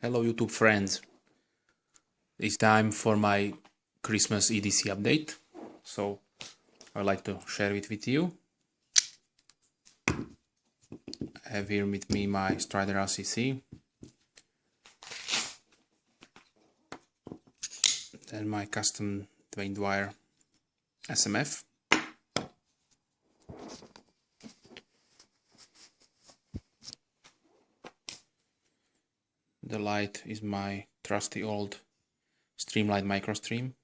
Hello YouTube friends, it's time for my Christmas EDC update, so I'd like to share it with you. I have here with me my Strider RCC, then my custom twain wire SMF, the light is my trusty old Streamlight MicroStream.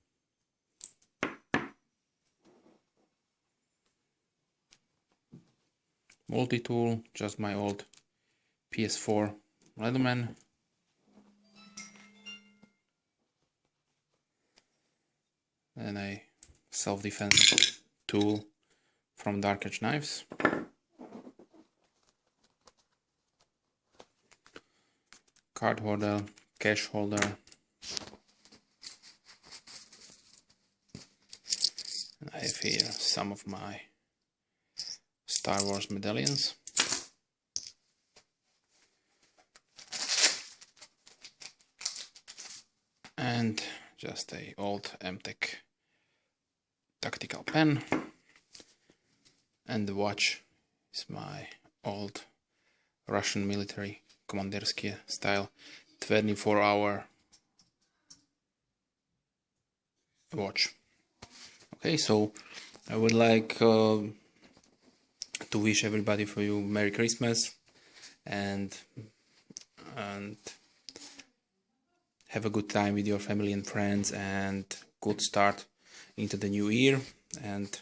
Multi-tool, just my old PS4 Leatherman. And a self-defense tool from Dark Edge Knives. Card holder, cash holder. And I have here some of my Star Wars medallions. And just a old MTech tactical pen. And the watch is my old Russian military Commandersky style 24-hour watch. Okay, so I would like to wish everybody for you Merry Christmas and have a good time with your family and friends, and good start into the new year, and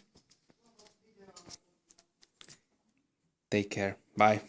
take care. Bye.